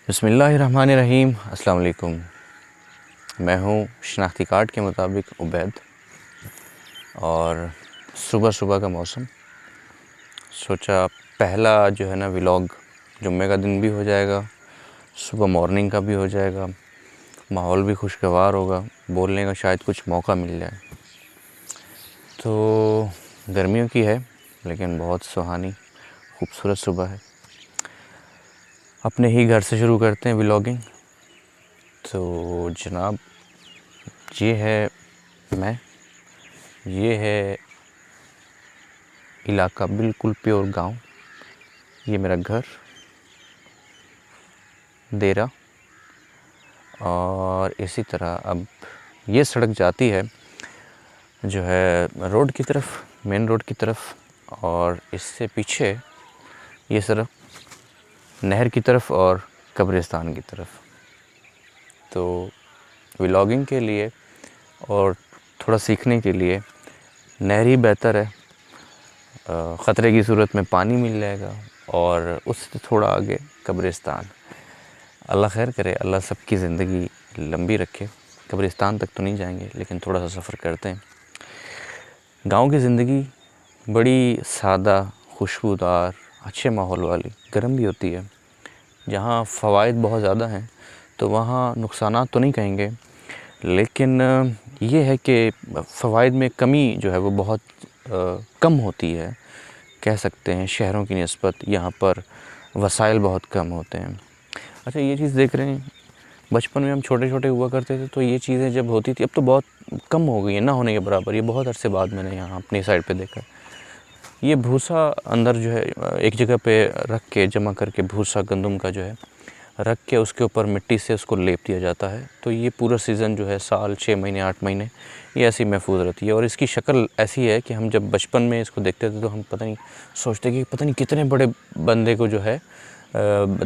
بسم اللہ الرحمن الرحیم۔ السلام علیکم۔ میں ہوں شناختی کارڈ کے مطابق عبید، اور صبح کا موسم، سوچا پہلا جو ہے نا ولاگ جمعہ کا دن بھی ہو جائے گا، صبح مارننگ کا بھی ہو جائے گا، ماحول بھی خوشگوار ہوگا، بولنے کا شاید کچھ موقع مل جائے۔ تو گرمیوں کی ہے لیکن بہت سہانی خوبصورت صبح ہے۔ اپنے ہی گھر سے شروع کرتے ہیں ولاگنگ۔ تو جناب یہ ہے یہ ہے علاقہ بالکل پیور گاؤں، یہ میرا گھر دیرہ، اور اسی طرح اب یہ سڑک جاتی ہے جو ہے روڈ کی طرف، مین روڈ کی طرف، اور اس سے پیچھے یہ سڑک نہر کی طرف اور قبرستان کی طرف۔ تو ولاگنگ کے لیے اور تھوڑا سیکھنے کے لیے نہر ہی بہتر ہے، خطرے کی صورت میں پانی مل جائے گا، اور اس سے تھوڑا آگے قبرستان۔ اللہ خیر کرے، اللہ سب کی زندگی لمبی رکھے۔ قبرستان تک تو نہیں جائیں گے لیکن تھوڑا سا سفر کرتے ہیں۔ گاؤں کی زندگی بڑی سادہ، خوشبودار، اچھے ماحول والی، گرم بھی ہوتی ہے۔ جہاں فوائد بہت زیادہ ہیں تو وہاں نقصانات تو نہیں کہیں گے، لیکن یہ ہے کہ فوائد میں کمی جو ہے وہ بہت کم ہوتی ہے، کہہ سکتے ہیں شہروں کی نسبت یہاں پر وسائل بہت کم ہوتے ہیں۔ اچھا یہ چیز دیکھ رہے ہیں، بچپن میں ہم چھوٹے ہوا کرتے تھے تو یہ چیزیں جب ہوتی تھی، اب تو بہت کم ہو گئی ہیں، نہ ہونے کے برابر۔ یہ بہت عرصے بعد میں نے یہاں اپنی سائڈ پہ دیکھا۔ یہ بھوسا اندر جو ہے ایک جگہ پہ رکھ کے، جمع کر کے، بھوسا گندم کا جو ہے رکھ کے اس کے اوپر مٹی سے اس کو لیپ دیا جاتا ہے، تو یہ پورا سیزن جو ہے، سال 6 مہینے 8 مہینے یہ ایسی محفوظ رہتی ہے۔ اور اس کی شکل ایسی ہے کہ ہم جب بچپن میں اس کو دیکھتے تھے تو ہم پتہ نہیں سوچتے کہ پتہ نہیں کتنے بڑے بندے کو جو ہے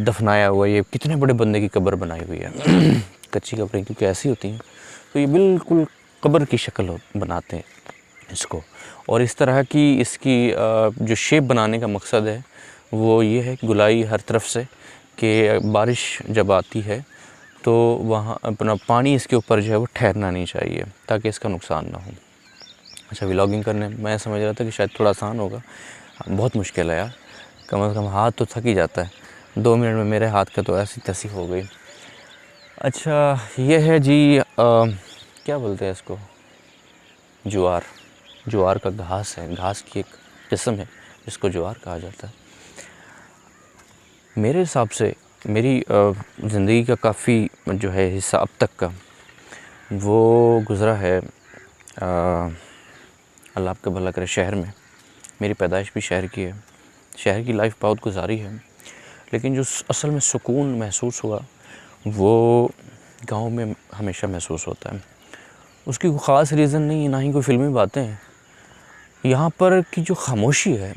دفنایا ہوا ہے، یہ کتنے بڑے بندے کی قبر بنائی ہوئی ہے۔ کچی قبریں کیونکہ ایسی ہوتی ہیں تو یہ بالکل قبر کی شکل بناتے ہیں اس کو۔ اور اس طرح کی اس کی جو شیپ بنانے کا مقصد ہے وہ یہ ہے کہ گلائی ہر طرف سے، کہ بارش جب آتی ہے تو وہاں اپنا پانی اس کے اوپر جو ہے وہ ٹھہرنا نہیں چاہیے تاکہ اس کا نقصان نہ ہو۔ اچھا ولاگنگ کرنے میں سمجھ رہا تھا کہ شاید تھوڑا آسان ہوگا، بہت مشکل ہے یار، کم از کم ہاتھ تو تھک ہی جاتا ہے۔ 2 منٹ میں میرے ہاتھ کا تو ایسی تیسی ہو گئی۔ اچھا یہ ہے جی کیا بولتے ہیں اس کو، جوار کا گھاس ہے، گھاس کی ایک قسم ہے جس کو جوار کہا جاتا ہے۔ میرے حساب سے میری زندگی کا کافی جو ہے حصہ اب تک کا وہ گزرا ہے، اللہ آپ کا بھلا کرے، شہر میں۔ میری پیدائش بھی شہر کی ہے، شہر کی لائف بہت گزاری ہے، لیکن جو اصل میں سکون محسوس ہوا وہ گاؤں میں ہمیشہ محسوس ہوتا ہے۔ اس کی کوئی خاص ریزن نہیں ہے، نہ ہی کوئی فلمی باتیں ہیں۔ یہاں پر کی جو خاموشی ہے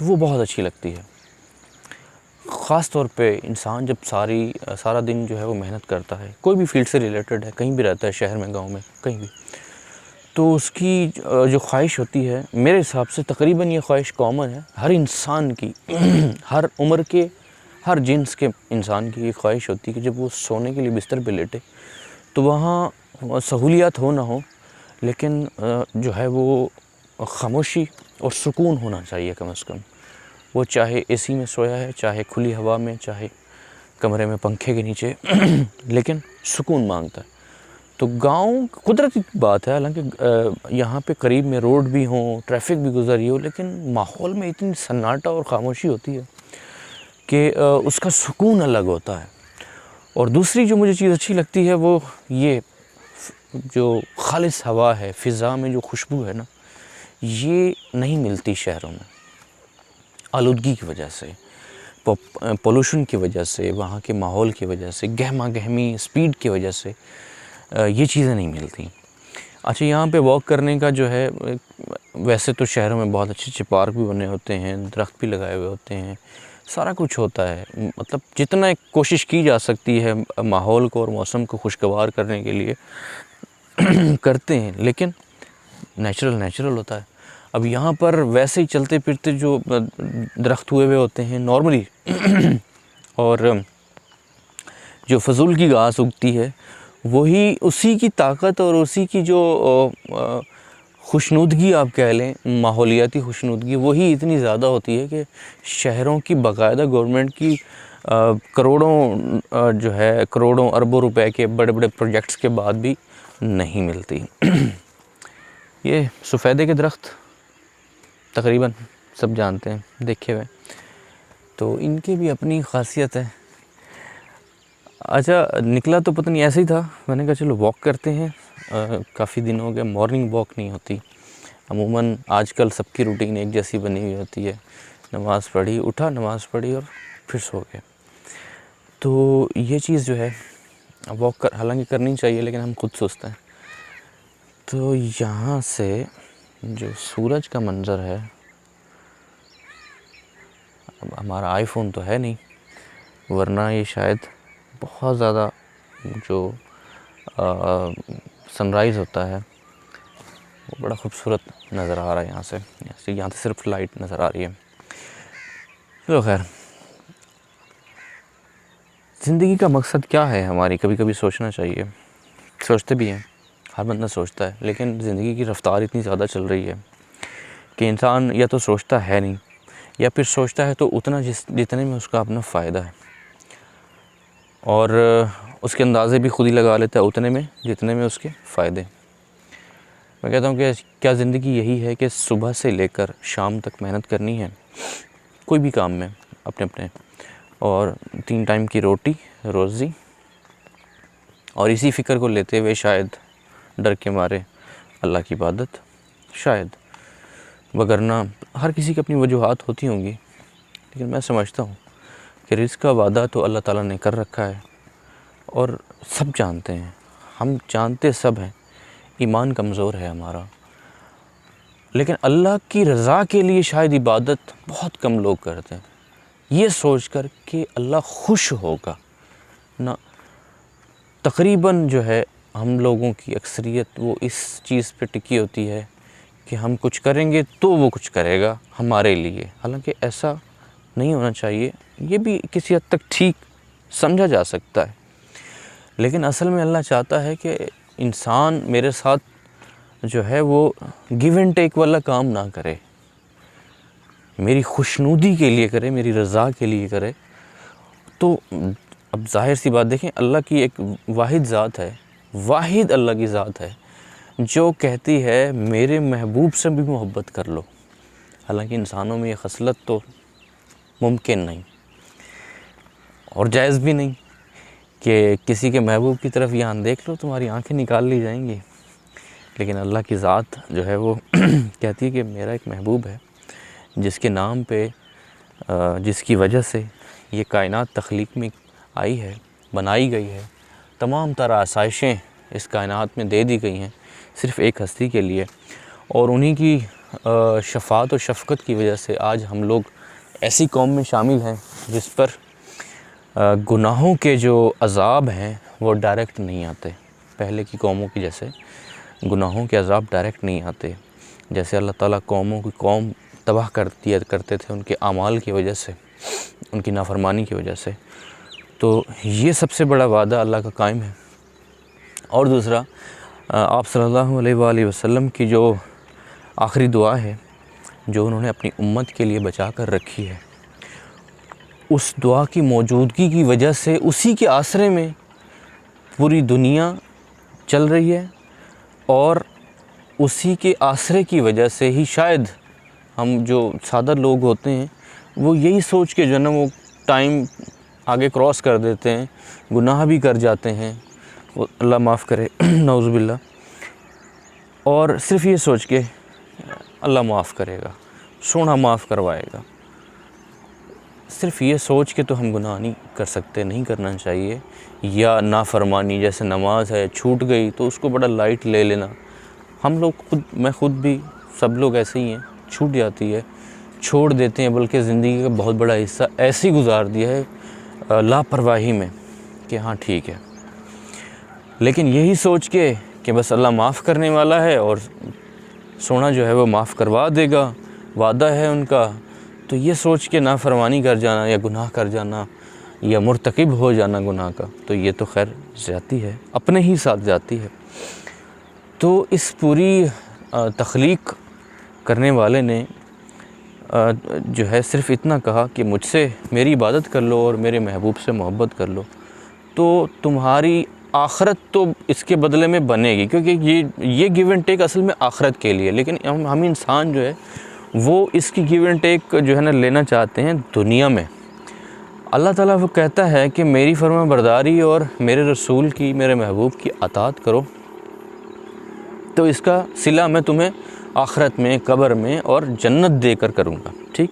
وہ بہت اچھی لگتی ہے، خاص طور پہ انسان جب سارا دن جو ہے وہ محنت کرتا ہے، کوئی بھی فیلڈ سے ریلیٹڈ ہے، کہیں بھی رہتا ہے، شہر میں، گاؤں میں، کہیں بھی، تو اس کی جو خواہش ہوتی ہے، میرے حساب سے تقریباً یہ خواہش کامن ہے ہر انسان کی، ہر عمر کے، ہر جنس کے انسان کی یہ خواہش ہوتی ہے کہ جب وہ سونے کے لیے بستر پہ لیٹے تو وہاں سہولیات ہو نہ ہو لیکن جو ہے وہ خاموشی اور سکون ہونا چاہیے کم از کم۔ وہ چاہے اے سی میں سویا ہے، چاہے کھلی ہوا میں، چاہے کمرے میں پنکھے کے نیچے، لیکن سکون مانگتا ہے۔ تو گاؤں قدرتی بات ہے، حالانکہ یہاں پہ قریب میں روڈ بھی ہوں، ٹریفک بھی گزر رہی ہو، لیکن ماحول میں اتنی سناٹا اور خاموشی ہوتی ہے کہ اس کا سکون الگ ہوتا ہے۔ اور دوسری جو مجھے چیز اچھی لگتی ہے وہ یہ جو خالص ہوا ہے، فضا میں جو خوشبو ہے نا، یہ نہیں ملتی شہروں میں، آلودگی کی وجہ سے، پولوشن کی وجہ سے، وہاں کے ماحول کی وجہ سے، گہما گہمی سپیڈ کی وجہ سے یہ چیزیں نہیں ملتی۔ اچھا یہاں پہ واک کرنے کا جو ہے، ویسے تو شہروں میں بہت اچھے اچھے پارک بھی بنے ہوتے ہیں، درخت بھی لگائے ہوئے ہوتے ہیں، سارا کچھ ہوتا ہے، مطلب جتنا کوشش کی جا سکتی ہے ماحول کو اور موسم کو خوشگوار کرنے کے لیے کرتے ہیں، لیکن نیچرل ہوتا ہے۔ اب یہاں پر ویسے ہی چلتے پھرتے جو درخت ہوئے ہوتے ہیں نارملی اور جو فضول کی گھاس اگتی ہے وہی اسی کی طاقت اور اسی کی جو خوشنودگی آپ کہہ لیں، ماحولیاتی خوشنودگی، وہی اتنی زیادہ ہوتی ہے کہ شہروں کی باقاعدہ گورنمنٹ کی کروڑوں جو ہے کروڑوں اربوں روپے کے بڑے بڑے پروجیکٹس کے بعد بھی نہیں ملتی۔ یہ سفیدے کے درخت تقریباً سب جانتے ہیں، دیکھے ہوئے، تو ان کی بھی اپنی خاصیت ہے۔ اچھا، نکلا تو پتہ نہیں ایسے ہی تھا، میں نے کہا چلو واک کرتے ہیں، کافی دن ہو گئے مارننگ واک نہیں ہوتی۔ عموماً آج کل سب کی روٹین ایک جیسی بنی ہوئی ہوتی ہے، نماز پڑھی، اٹھا، نماز پڑھی اور پھر سو گئے۔ تو یہ چیز جو ہے واک حالانکہ کرنی چاہیے، لیکن ہم خود سوچتے ہیں۔ تو یہاں سے جو سورج کا منظر ہے، اب ہمارا آئی فون تو ہے نہیں، ورنہ یہ شاید بہت زیادہ جو سن رائز ہوتا ہے وہ بڑا خوبصورت نظر آ رہا ہے۔ یہاں سے صرف لائٹ نظر آ رہی ہے۔ تو خیر، زندگی کا مقصد کیا ہے ہماری؟ کبھی کبھی سوچنا چاہیے، سوچتے بھی ہیں، ہر بندہ سوچتا ہے، لیکن زندگی کی رفتار اتنی زیادہ چل رہی ہے کہ انسان یا تو سوچتا ہے نہیں، یا پھر سوچتا ہے تو اتنا جتنے میں اس کا اپنا فائدہ ہے، اور اس کے اندازے بھی خود ہی لگا لیتا ہے اتنے میں جتنے میں اس کے فائدے۔ میں کہتا ہوں کہ کیا زندگی یہی ہے کہ صبح سے لے کر شام تک محنت کرنی ہے کوئی بھی کام میں اپنے اپنے، اور 3 ٹائم کی روٹی روزی، اور اسی فکر کو لیتے ہوئے شاید ڈر کے مارے اللہ کی عبادت، شاید، وگرنہ ہر کسی کی اپنی وجوہات ہوتی ہوں گی، لیکن میں سمجھتا ہوں کہ رزق کا وعدہ تو اللہ تعالیٰ نے کر رکھا ہے، اور سب جانتے ہیں، ہم جانتے سب ہیں، ایمان کمزور ہے ہمارا، لیکن اللہ کی رضا کے لیے شاید عبادت بہت کم لوگ کرتے ہیں، یہ سوچ کر کہ اللہ خوش ہوگا نہ۔ تقریباً جو ہے ہم لوگوں کی اکثریت وہ اس چیز پہ ٹکی ہوتی ہے کہ ہم کچھ کریں گے تو وہ کچھ کرے گا ہمارے لیے، حالانکہ ایسا نہیں ہونا چاہیے۔ یہ بھی کسی حد تک ٹھیک سمجھا جا سکتا ہے، لیکن اصل میں اللہ چاہتا ہے کہ انسان میرے ساتھ جو ہے وہ گیو اینڈ ٹیک والا کام نہ کرے، میری خوشنودی کے لیے کرے، میری رضا کے لیے کرے۔ تو اب ظاہر سی بات دیکھیں، اللہ کی ایک واحد ذات ہے، واحد اللہ کی ذات ہے جو کہتی ہے میرے محبوب سے بھی محبت کر لو، حالانکہ انسانوں میں یہ خصلت تو ممکن نہیں اور جائز بھی نہیں کہ کسی کے محبوب کی طرف یہاں دیکھ لو تمہاری آنکھیں نکال لی جائیں گی، لیکن اللہ کی ذات جو ہے وہ کہتی ہے کہ میرا ایک محبوب ہے جس کے نام پہ جس کی وجہ سے یہ کائنات تخلیق میں آئی ہے، بنائی گئی ہے، تمام تر آسائشیں اس کائنات میں دے دی گئی ہیں صرف ایک ہستی کے لیے، اور انہی کی شفاعت و شفقت کی وجہ سے آج ہم لوگ ایسی قوم میں شامل ہیں جس پر گناہوں کے جو عذاب ہیں وہ ڈائریکٹ نہیں آتے، پہلے کی قوموں کی جیسے گناہوں کے عذاب ڈائریکٹ نہیں آتے، جیسے اللہ تعالیٰ قوموں کی قوم تباہ کرتے تھے ان کے اعمال کی وجہ سے، ان کی نافرمانی کی وجہ سے۔ تو یہ سب سے بڑا وعدہ اللہ کا قائم ہے۔ اور دوسرا، آپ صلی اللہ علیہ وآلہ وسلم کی جو آخری دعا ہے جو انہوں نے اپنی امت کے لیے بچا کر رکھی ہے، اس دعا کی موجودگی کی وجہ سے اسی کے آسرے میں پوری دنیا چل رہی ہے، اور اسی کے آسرے کی وجہ سے ہی شاید ہم جو سادہ لوگ ہوتے ہیں وہ یہی سوچ کے جو ہے نا وہ ٹائم آگے کراس کر دیتے ہیں، گناہ بھی کر جاتے ہیں، وہ اللہ معاف کرے نعوذ باللہ، اور صرف یہ سوچ کے اللہ معاف کرے گا، سونا معاف کروائے گا، صرف یہ سوچ کے تو ہم گناہ نہیں کر سکتے، نہیں کرنا چاہیے۔ یا نافرمانی جیسے نماز ہے چھوٹ گئی تو اس کو بڑا لائٹ لے لینا، ہم لوگ میں خود بھی سب لوگ ایسے ہی ہیں، چھوٹ جاتی ہے، چھوڑ دیتے ہیں، بلکہ زندگی کا بہت بڑا حصہ ایسے ہی گزار دیا ہے لاپرواہی میں کہ ہاں ٹھیک ہے، لیکن یہی سوچ کے کہ بس اللہ معاف کرنے والا ہے اور سونا جو ہے وہ معاف کروا دے گا، وعدہ ہے ان کا، تو یہ سوچ کے نافرمانی کر جانا یا گناہ کر جانا یا مرتکب ہو جانا گناہ کا، تو یہ تو خیر زیادتی ہے، اپنے ہی ساتھ زیادتی ہے۔ تو اس پوری تخلیق کرنے والے نے جو ہے صرف اتنا کہا کہ مجھ سے میری عبادت کر لو اور میرے محبوب سے محبت کر لو، تو تمہاری آخرت تو اس کے بدلے میں بنے گی، کیونکہ یہ گیو اینڈ ٹیک اصل میں آخرت کے لیے، لیکن ہم انسان جو ہے وہ اس کی گیو اینڈ ٹیک جو ہے نا لینا چاہتے ہیں دنیا میں۔ اللہ تعالیٰ وہ کہتا ہے کہ میری فرما برداری اور میرے رسول کی، میرے محبوب کی اطاعت کرو، تو اس کا صلہ میں تمہیں آخرت میں، قبر میں اور جنت دے کر کروں گا، ٹھیک۔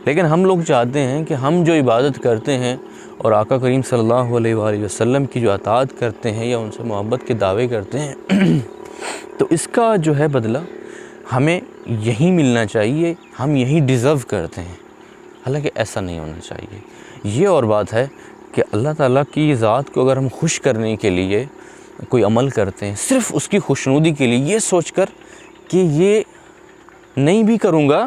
لیکن ہم لوگ چاہتے ہیں کہ ہم جو عبادت کرتے ہیں اور آقا کریم صلی اللہ علیہ وآلہ وسلم کی جو اطاعت کرتے ہیں یا ان سے محبت کے دعوے کرتے ہیں تو اس کا جو ہے بدلہ ہمیں یہی ملنا چاہیے، ہم یہی ڈیزرو کرتے ہیں، حالانکہ ایسا نہیں ہونا چاہیے۔ یہ اور بات ہے کہ اللہ تعالیٰ کی ذات کو اگر ہم خوش کرنے کے لیے کوئی عمل کرتے ہیں، صرف اس کی خوشنودی کے لیے، یہ سوچ کر کہ یہ نہیں بھی کروں گا،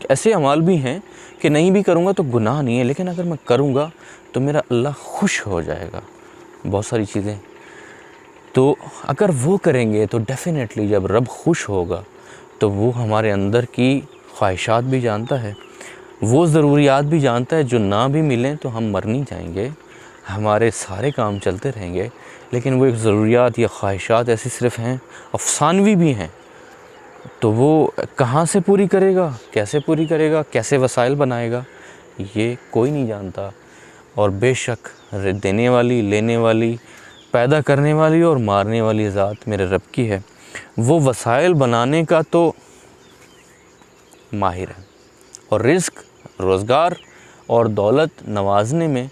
ایسے اعمال بھی ہیں کہ نہیں بھی کروں گا تو گناہ نہیں ہے، لیکن اگر میں کروں گا تو میرا اللہ خوش ہو جائے گا، بہت ساری چیزیں، تو اگر وہ کریں گے تو ڈیفینیٹلی جب رب خوش ہوگا تو وہ ہمارے اندر کی خواہشات بھی جانتا ہے، وہ ضروریات بھی جانتا ہے، جو نہ بھی ملیں تو ہم مر نہیں جائیں گے، ہمارے سارے کام چلتے رہیں گے، لیکن وہ ایک ضروریات یا خواہشات ایسی صرف ہیں، افسانوی بھی ہیں، تو وہ کہاں سے پوری کرے گا، کیسے پوری کرے گا، کیسے وسائل بنائے گا، یہ کوئی نہیں جانتا۔ اور بے شک دینے والی، لینے والی، پیدا کرنے والی اور مارنے والی ذات میرے رب کی ہے، وہ وسائل بنانے کا تو ماہر ہے، اور رزق، روزگار اور دولت نوازنے میں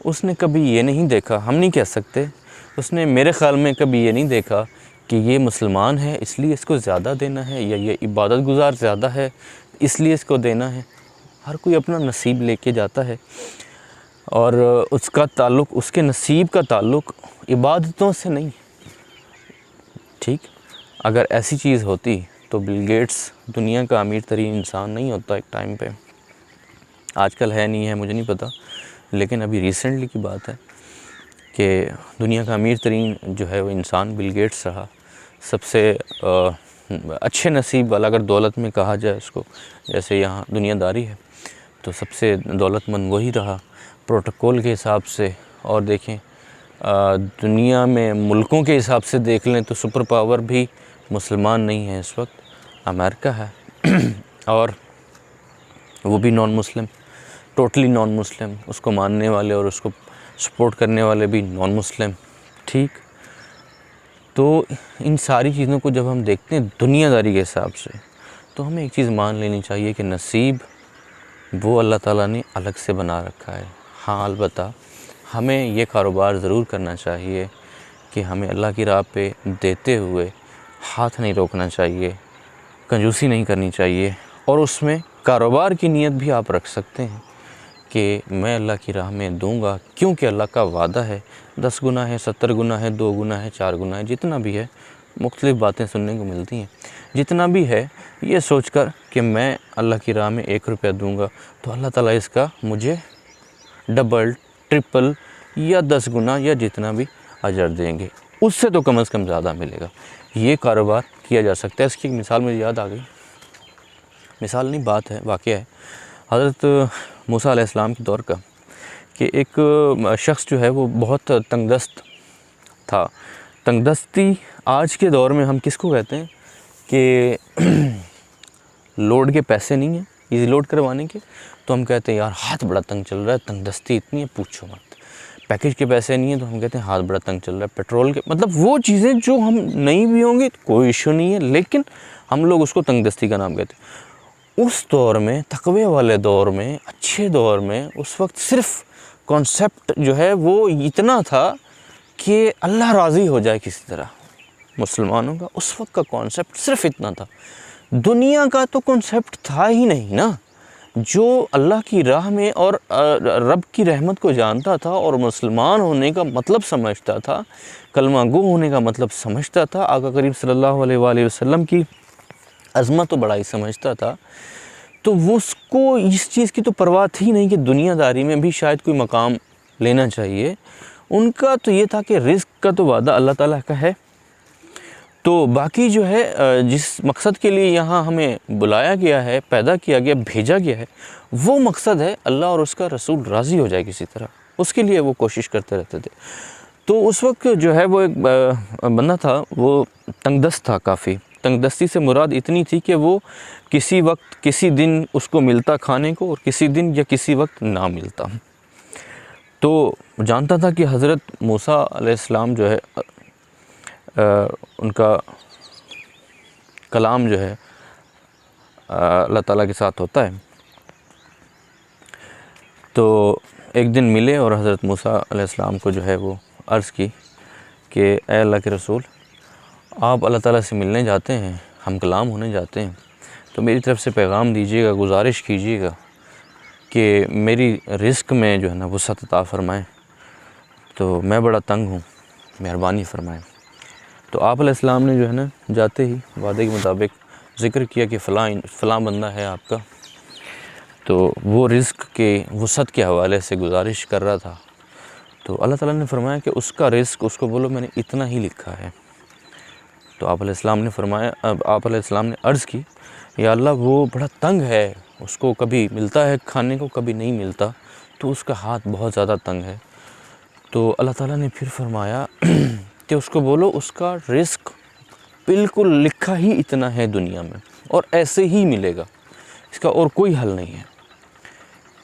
اس نے کبھی یہ نہیں دیکھا، ہم نہیں کہہ سکتے، اس نے میرے خیال میں کبھی یہ نہیں دیکھا کہ یہ مسلمان ہے اس لیے اس کو زیادہ دینا ہے، یا یہ عبادت گزار زیادہ ہے اس لیے اس کو دینا ہے۔ ہر کوئی اپنا نصیب لے کے جاتا ہے، اور اس کا تعلق، اس کے نصیب کا تعلق عبادتوں سے نہیں، ٹھیک۔ اگر ایسی چیز ہوتی تو بل گیٹس دنیا کا امیر ترین انسان نہیں ہوتا ایک ٹائم پہ، آج کل ہے نہیں ہے مجھے نہیں پتہ، لیکن ابھی ریسنٹلی کی بات ہے کہ دنیا کا امیر ترین جو ہے وہ انسان بل گیٹس رہا، سب سے اچھے نصیب والا، اگر دولت میں کہا جائے اس کو، جیسے یہاں دنیا داری ہے تو سب سے دولت مند وہی رہا پروٹوکول کے حساب سے، اور دیکھیں دنیا میں ملکوں کے حساب سے دیکھ لیں تو سپر پاور بھی مسلمان نہیں ہے اس وقت، امریکہ ہے اور وہ بھی نان مسلم، ٹوٹلی نان مسلم، اس کو ماننے والے اور اس کو سپورٹ کرنے والے بھی نان مسلم، ٹھیک۔ تو ان ساری چیزوں کو جب ہم دیکھتے ہیں دنیا داری کے حساب سے، تو ہمیں ایک چیز مان لینی چاہیے کہ نصیب وہ اللہ تعالیٰ نے الگ سے بنا رکھا ہے۔ ہاں البتہ ہمیں یہ کاروبار ضرور کرنا چاہیے کہ ہمیں اللہ کی راہ پہ دیتے ہوئے ہاتھ نہیں روکنا چاہیے، کنجوسی نہیں کرنی چاہیے، اور اس میں کاروبار کی نیت بھی آپ رکھ سکتے ہیں کہ میں اللہ کی راہ میں دوں گا، کیونکہ اللہ کا وعدہ ہے، 10 گنا ہے، 70 گنا ہے، 2 گنا ہے، 4 گنا ہے، جتنا بھی ہے، مختلف باتیں سننے کو ملتی ہیں، جتنا بھی ہے یہ سوچ کر کہ میں اللہ کی راہ میں 1 روپیہ دوں گا تو اللہ تعالیٰ اس کا مجھے ڈبل، ٹرپل یا 10 گنا یا جتنا بھی اجر دیں گے، اس سے تو کم از کم زیادہ ملے گا۔ یہ کاروبار کیا جا سکتا ہے۔ اس کی ایک مثال مجھے یاد آ گئی، مثال نہیں بات ہے، واقعہ ہے حضرت موسیٰ علیہ السلام کے دور کا، کہ ایک شخص جو ہے وہ بہت تنگ دست تھا۔ تنگ دستی آج کے دور میں ہم کس کو کہتے ہیں کہ لوڈ کے پیسے نہیں ہیں ایزی لوڈ کروانے کے، تو ہم کہتے ہیں یار ہاتھ بڑا تنگ چل رہا ہے، تنگ دستی اتنی ہے پوچھو مت۔ پیکیج کے پیسے نہیں ہیں تو ہم کہتے ہیں ہاتھ بڑا تنگ چل رہا ہے، پیٹرول کے، مطلب وہ چیزیں جو ہم نہیں بھی ہوں گی کوئی ایشو نہیں ہے، لیکن ہم لوگ اس کو تنگ دستی کا نام کہتے ہیں۔ اس دور میں، تقوی والے دور میں، اچھے دور میں، اس وقت صرف کانسیپٹ جو ہے وہ اتنا تھا کہ اللہ راضی ہو جائے کسی طرح، مسلمانوں کا اس وقت کا کانسیپٹ صرف اتنا تھا۔ دنیا کا تو کانسیپٹ تھا ہی نہیں نا، جو اللہ کی راہ میں اور رب کی رحمت کو جانتا تھا اور مسلمان ہونے کا مطلب سمجھتا تھا، کلمہ گو ہونے کا مطلب سمجھتا تھا، آقا کریم صلی اللہ علیہ وآلہ وسلم کی عظمت و بڑائی سمجھتا تھا، تو وہ اس کو اس چیز کی تو پرواہ تھی نہیں کہ دنیا داری میں بھی شاید کوئی مقام لینا چاہیے. ان کا تو یہ تھا کہ رزق کا تو وعدہ اللہ تعالیٰ کا ہے، تو باقی جو ہے جس مقصد کے لیے یہاں ہمیں بلایا گیا ہے، پیدا کیا گیا، بھیجا گیا ہے، وہ مقصد ہے اللہ اور اس کا رسول راضی ہو جائے کسی طرح، اس کے لیے وہ کوشش کرتے رہتے تھے. تو اس وقت جو ہے وہ ایک بندہ تھا، وہ تنگ دست تھا کافی. تنگ دستی سے مراد اتنی تھی کہ وہ کسی وقت کسی دن اس کو ملتا کھانے کو، اور کسی دن یا کسی وقت نہ ملتا. تو جانتا تھا کہ حضرت موسیٰ علیہ السلام جو ہے ان کا کلام جو ہے اللہ تعالیٰ کے ساتھ ہوتا ہے. تو ایک دن ملے اور حضرت موسیٰ علیہ السلام کو جو ہے وہ عرض کی کہ اے اللہ کے رسول، آپ اللہ تعالیٰ سے ملنے جاتے ہیں، ہم کلام ہونے جاتے ہیں، تو میری طرف سے پیغام دیجیے گا، گزارش کیجیے گا کہ میری رزق میں جو ہے نا وسعت عطا فرمائیں، تو میں بڑا تنگ ہوں، مہربانی فرمائیں. تو آپ علیہ السلام نے جو ہے نا جاتے ہی وعدے کے مطابق ذکر کیا کہ فلاں بندہ ہے آپ کا، تو وہ رزق کے وسعت کے حوالے سے گزارش کر رہا تھا. تو اللہ تعالیٰ نے فرمایا کہ اس کا رزق اس کو بولو میں نے اتنا ہی لکھا ہے. تو آپ علیہ السلام نے عرض کی یا اللہ وہ بڑا تنگ ہے، اس کو کبھی ملتا ہے کھانے کو، کبھی نہیں ملتا، تو اس کا ہاتھ بہت زیادہ تنگ ہے. تو اللہ تعالیٰ نے پھر فرمایا کہ اس کو بولو اس کا رزق بالکل لکھا ہی اتنا ہے دنیا میں، اور ایسے ہی ملے گا، اس کا اور کوئی حل نہیں ہے.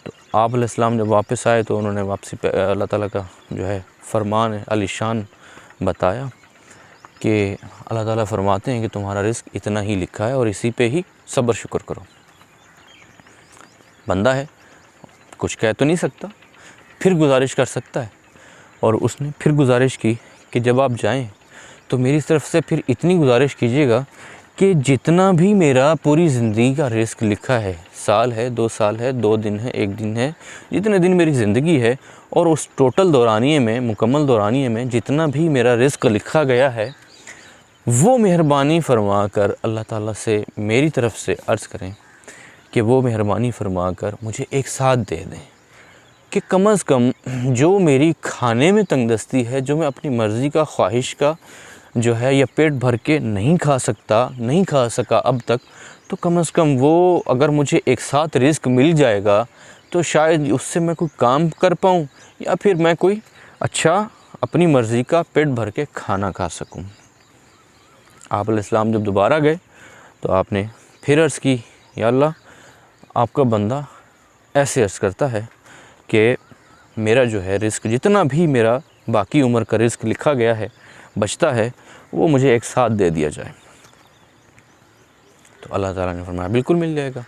تو آپ علیہ السلام جب واپس آئے تو انہوں نے واپسی پہ اللہ تعالیٰ کا جو ہے فرمان علی شان بتایا کہ اللہ تعالیٰ فرماتے ہیں کہ تمہارا رزق اتنا ہی لکھا ہے، اور اسی پہ ہی صبر شکر کرو. بندہ ہے، کچھ کہہ تو نہیں سکتا، پھر گزارش کر سکتا ہے. اور اس نے پھر گزارش کی کہ جب آپ جائیں تو میری طرف سے پھر اتنی گزارش کیجیے گا کہ جتنا بھی میرا پوری زندگی کا رزق لکھا ہے، سال ہے، 2 سال ہے، 2 دن ہے، 1 دن ہے، جتنے دن میری زندگی ہے، اور اس ٹوٹل دورانیے میں، مکمل دورانیے میں جتنا بھی میرا رزق لکھا گیا ہے، وہ مہربانی فرما کر اللہ تعالیٰ سے میری طرف سے عرض کریں کہ وہ مہربانی فرما کر مجھے ایک ساتھ دے دیں، کہ کم از کم جو میری کھانے میں تنگ دستی ہے، جو میں اپنی مرضی کا، خواہش کا جو ہے یا پیٹ بھر کے نہیں کھا سکا اب تک، تو کم از کم وہ اگر مجھے ایک ساتھ رزق مل جائے گا تو شاید اس سے میں کوئی کام کر پاؤں، یا پھر میں کوئی اچھا اپنی مرضی کا پیٹ بھر کے کھانا کھا سکوں. آپ علیہ السلام جب دوبارہ گئے تو آپ نے پھر عرض کی یا اللہ آپ کا بندہ ایسے عرض کرتا ہے کہ میرا جو ہے رزق جتنا بھی میرا باقی عمر کا رزق لکھا گیا ہے، بچتا ہے، وہ مجھے ایک ساتھ دے دیا جائے. تو اللہ تعالیٰ نے فرمایا بالکل مل جائے گا.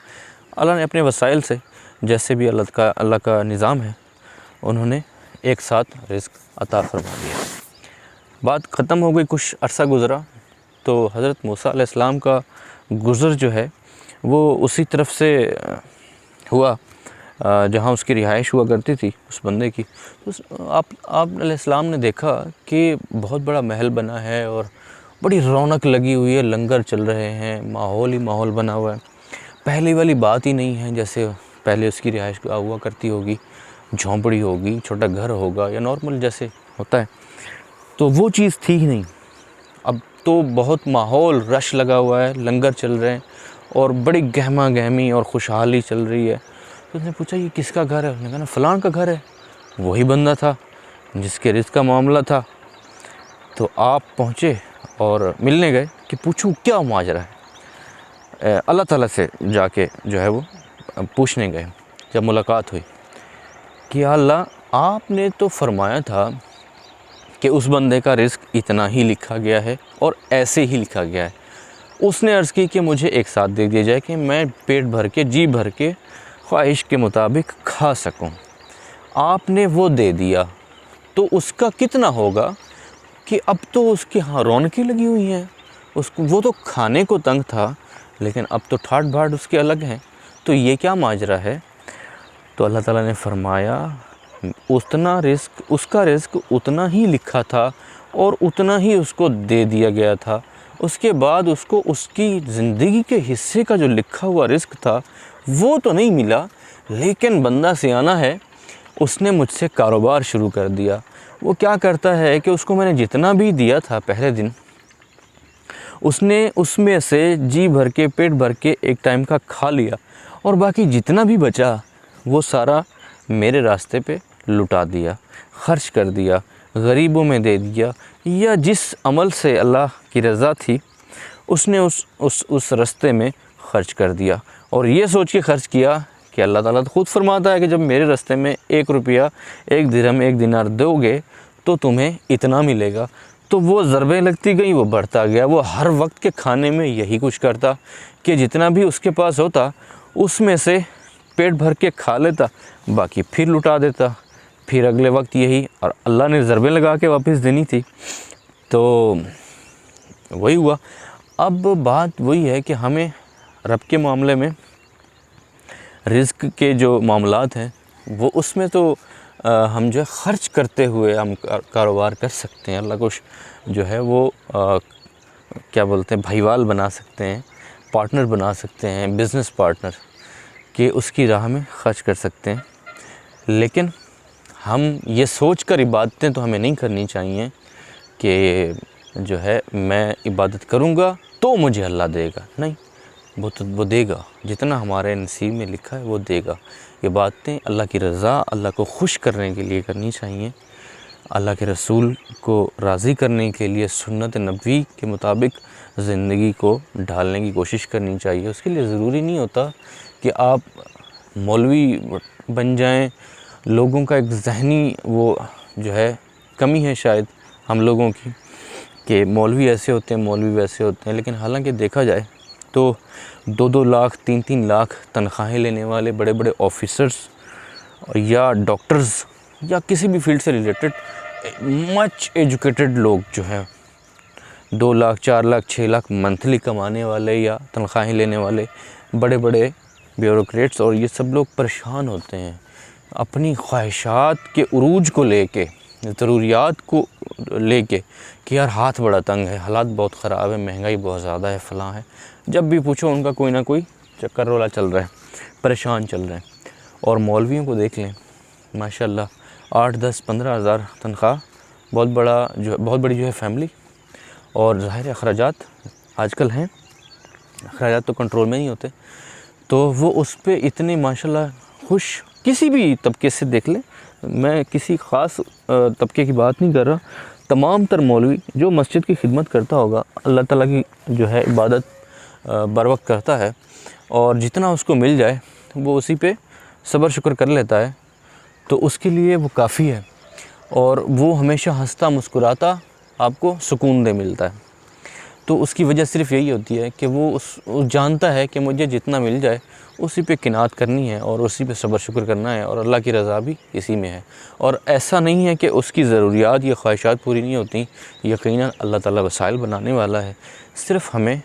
اللہ نے اپنے وسائل سے، جیسے بھی اللہ کا نظام ہے، انہوں نے ایک ساتھ رزق عطا فرما دیا. بات ختم ہو گئی، کچھ عرصہ گزرا تو حضرت موسیٰ علیہ السلام کا گزر جو ہے وہ اسی طرف سے ہوا جہاں اس کی رہائش ہوا کرتی تھی اس بندے کی. آپ علیہ السلام نے دیکھا کہ بہت بڑا محل بنا ہے اور بڑی رونق لگی ہوئی ہے، لنگر چل رہے ہیں، ماحول ہی ماحول بنا ہوا ہے. پہلی والی بات ہی نہیں ہے جیسے پہلے اس کی رہائش ہوا کرتی ہوگی، جھونپڑی ہوگی، چھوٹا گھر ہوگا یا نارمل جیسے ہوتا ہے، تو وہ چیز تھی ہی نہیں. اب تو بہت ماحول رش لگا ہوا ہے، لنگر چل رہے ہیں اور بڑی گہما گہمی اور خوشحالی چل رہی ہے. تو اس نے پوچھا یہ کس کا گھر ہے؟ اس نے کہا نا فلاں کا گھر ہے. وہی بندہ تھا جس کے رزق کا معاملہ تھا. تو آپ پہنچے اور ملنے گئے کہ پوچھوں کیا ماجرا ہے. اللہ تعالیٰ سے جا کے جو ہے وہ پوچھنے گئے. جب ملاقات ہوئی کہ یا اللہ آپ نے تو فرمایا تھا کہ اس بندے کا رزق اتنا ہی لکھا گیا ہے اور ایسے ہی لکھا گیا ہے. اس نے عرض کی کہ مجھے ایک ساتھ دے دیا جائے کہ میں پیٹ بھر کے، جی بھر کے، خواہش کے مطابق کھا سکوں. آپ نے وہ دے دیا تو اس کا کتنا ہوگا کہ اب تو اس کی رونقیں لگی ہوئی ہیں. وہ تو کھانے کو تنگ تھا لیکن اب تو ٹھاٹ بھاٹ اس کے الگ ہیں. تو یہ کیا ماجرا ہے؟ تو اللہ تعالیٰ نے فرمایا اتنا رزق، اس کا رزق اتنا ہی لکھا تھا اور اتنا ہی اس کو دے دیا گیا تھا. اس کے بعد اس کو اس کی زندگی کے حصے کا جو لکھا ہوا رزق تھا وہ تو نہیں ملا، لیکن بندہ سیانہ ہے، اس نے مجھ سے کاروبار شروع کر دیا۔ وہ کیا کرتا ہے کہ اس کو میں نے جتنا بھی دیا تھا پہلے دن، اس نے اس میں سے جی بھر کے پیٹ بھر کے ایک ٹائم کا کھا لیا، اور باقی جتنا بھی بچا وہ سارا میرے راستے پہ لٹا دیا، خرچ کر دیا، غریبوں میں دے دیا، یا جس عمل سے اللہ کی رضا تھی اس نے اس راستے میں خرچ کر دیا، اور یہ سوچ کے خرچ کیا کہ اللہ تعالیٰ تو خود فرماتا ہے کہ جب میرے راستے میں 1 روپیہ، 1 درہم، 1 دینار دو گے تو تمہیں اتنا ملے گا۔ تو وہ ضربیں لگتی گئیں، وہ بڑھتا گیا۔ وہ ہر وقت کے کھانے میں یہی کچھ کرتا کہ جتنا بھی اس کے پاس ہوتا اس میں سے پیٹ بھر کے کھا لیتا، باقی پھر لٹا دیتا، پھر اگلے وقت یہی، اور اللہ نے ضربیں لگا کے واپس دینی تھی۔ تو وہی ہوا۔ اب بات وہی ہے کہ ہمیں رب کے معاملے میں، رزق کے جو معاملات ہیں وہ اس میں تو ہم جو ہے خرچ کرتے ہوئے ہم کاروبار کر سکتے ہیں۔ اللہ کو جو ہے وہ کیا بولتے ہیں، بھائیوال بنا سکتے ہیں، پارٹنر بنا سکتے ہیں، بزنس پارٹنر، کہ اس کی راہ میں خرچ کر سکتے ہیں۔ لیکن ہم یہ سوچ کر عبادتیں تو ہمیں نہیں کرنی چاہیے کہ جو ہے میں عبادت کروں گا تو مجھے اللہ دے گا، نہیں، وہ دے گا، جتنا ہمارے نصیب میں لکھا ہے وہ دے گا۔ یہ باتیں اللہ کی رضا، اللہ کو خوش کرنے کے لیے کرنی چاہیے، اللہ کے رسول کو راضی کرنے کے لیے سنت نبوی کے مطابق زندگی کو ڈھالنے کی کوشش کرنی چاہیے۔ اس کے لیے ضروری نہیں ہوتا کہ آپ مولوی بن جائیں۔ لوگوں کا ایک ذہنی وہ جو ہے کمی ہے شاید ہم لوگوں کی، کہ مولوی ایسے ہوتے ہیں، مولوی ویسے ہوتے ہیں، لیکن حالانکہ دیکھا جائے تو 2-2 لاکھ 3-3 لاکھ تنخواہیں لینے والے بڑے بڑے آفیسرز یا ڈاکٹرز یا کسی بھی فیلڈ سے ریلیٹڈ مچ ایجوکیٹڈ لوگ جو ہیں، 2 لاکھ 4 لاکھ 6 لاکھ منتھلی کمانے والے یا تنخواہیں لینے والے بڑے بڑے بیوروکریٹس، اور یہ سب لوگ پریشان ہوتے ہیں اپنی خواہشات کے عروج کو لے کے، ضروریات کو لے کے، کہ یار ہاتھ بڑا تنگ ہے، حالات بہت خراب ہے، مہنگائی بہت زیادہ ہے، فلاں ہے۔ جب بھی پوچھو ان کا کوئی نہ کوئی چکر رولا چل رہا ہے، پریشان چل رہے ہیں۔ اور مولویوں کو دیکھ لیں، ماشاءاللہ 8-10 15 ہزار تنخواہ، بہت بڑی جو ہے فیملی، اور ظاہر اخراجات آج کل ہیں، اخراجات تو کنٹرول میں نہیں ہوتے، تو وہ اس پہ اتنے ماشاءاللہ خوش۔ کسی بھی طبقے سے دیکھ لیں، میں کسی خاص طبقے کی بات نہیں کر رہا، تمام تر مولوی جو مسجد کی خدمت کرتا ہوگا، اللہ تعالیٰ کی جو ہے عبادت بر وقت کرتا ہے، اور جتنا اس کو مل جائے وہ اسی پہ صبر شکر کر لیتا ہے، تو اس کے لیے وہ کافی ہے، اور وہ ہمیشہ ہنستا مسکراتا آپ کو سکون دے ملتا ہے۔ تو اس کی وجہ صرف یہی ہوتی ہے کہ وہ جانتا ہے کہ مجھے جتنا مل جائے اسی پہ قناعت کرنی ہے، اور اسی پہ صبر شکر کرنا ہے، اور اللہ کی رضا بھی اسی میں ہے۔ اور ایسا نہیں ہے کہ اس کی ضروریات یا خواہشات پوری نہیں ہوتی، یقیناً اللہ تعالیٰ وسائل بنانے والا ہے، صرف ہمیں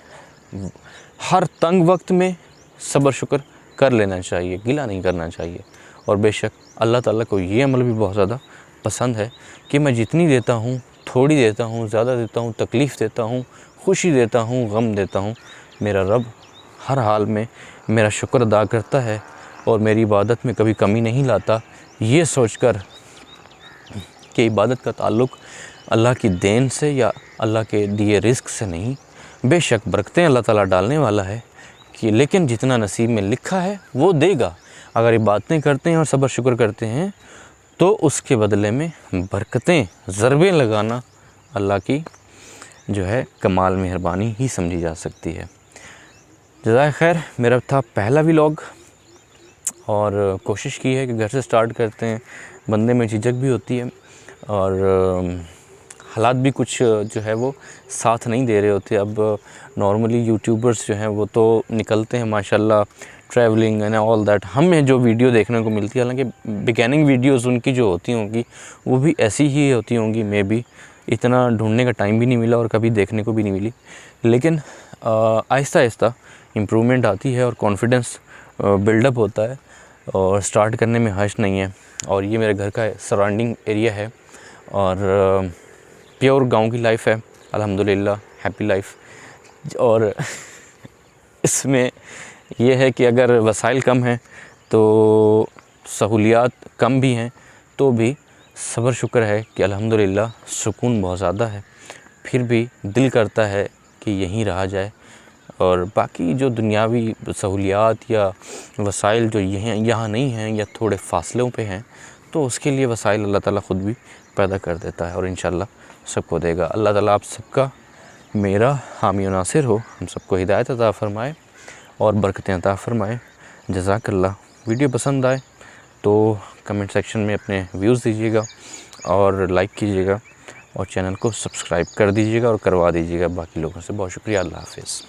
ہر تنگ وقت میں صبر شکر کر لینا چاہیے، گلہ نہیں کرنا چاہیے۔ اور بے شک اللہ تعالیٰ کو یہ عمل بھی بہت زیادہ پسند ہے کہ میں جتنی دیتا ہوں، تھوڑی دیتا ہوں، زیادہ دیتا ہوں، تکلیف دیتا ہوں، خوشی دیتا ہوں، غم دیتا ہوں، میرا رب ہر حال میں میرا شکر ادا کرتا ہے، اور میری عبادت میں کبھی کمی نہیں لاتا، یہ سوچ کر کہ عبادت کا تعلق اللہ کی دین سے یا اللہ کے دیے رزق سے نہیں۔ بے شک برکتیں اللہ تعالیٰ ڈالنے والا ہے، کہ لیکن جتنا نصیب میں لکھا ہے وہ دے گا۔ اگر عبادتیں کرتے ہیں اور صبر شکر کرتے ہیں تو اس کے بدلے میں برکتیں، ضربیں لگانا اللہ کی جو ہے کمال مہربانی ہی سمجھی جا سکتی ہے۔ جزائے خیر، میرا تھا پہلا ولاگ، اور کوشش کی ہے کہ گھر سے سٹارٹ کرتے ہیں، بندے میں جھجک بھی ہوتی ہے، اور حالات بھی کچھ جو ہے وہ ساتھ نہیں دے رہے ہوتے۔ اب نارملی یوٹیوبرز جو ہیں وہ تو نکلتے ہیں ماشاءاللہ، ٹریولنگ اینڈ آل دیٹ، ہمیں جو ویڈیو دیکھنے کو ملتی ہے، حالانکہ بگیننگ ویڈیوز ان کی جو ہوتی ہوں گی وہ بھی ایسی ہی ہوتی ہوں گی، میں بھی اتنا ڈھونڈنے کا ٹائم بھی نہیں ملا اور کبھی دیکھنے کو بھی نہیں ملی، لیکن آہستہ آہستہ امپرومنٹ آتی ہے اور کانفیڈنس بلڈ اپ ہوتا ہے، اور سٹارٹ کرنے میں حرج نہیں ہے۔ اور یہ میرے گھر کا سراؤنڈنگ ایریا ہے، اور پیور گاؤں کی لائف ہے الحمدللہ، ہیپی لائف۔ اور اس میں یہ ہے کہ اگر وسائل کم ہیں تو سہولیات کم بھی ہیں، تو بھی صبر شکر ہے کہ الحمدللہ سکون بہت زیادہ ہے، پھر بھی دل کرتا ہے کہ یہیں رہا جائے، اور باقی جو دنیاوی سہولیات یا وسائل جو یہاں نہیں ہیں یا تھوڑے فاصلوں پہ ہیں، تو اس کے لیے وسائل اللہ تعالیٰ خود بھی پیدا کر دیتا ہے، اور انشاءاللہ سب کو دے گا۔ اللہ تعالیٰ آپ سب کا میرا حامی و ناصر ہو، ہم سب کو ہدایت عطا فرمائے اور برکتیں عطا فرمائے۔ جزاک اللہ۔ ویڈیو پسند آئے تو کمنٹ سیکشن میں اپنے ویوز دیجیے گا اور لائک کیجیے گا، اور چینل کو سبسکرائب کر دیجیے گا اور کروا دیجیے گا باقی لوگوں سے۔ بہت شکریہ، اللہ حافظ۔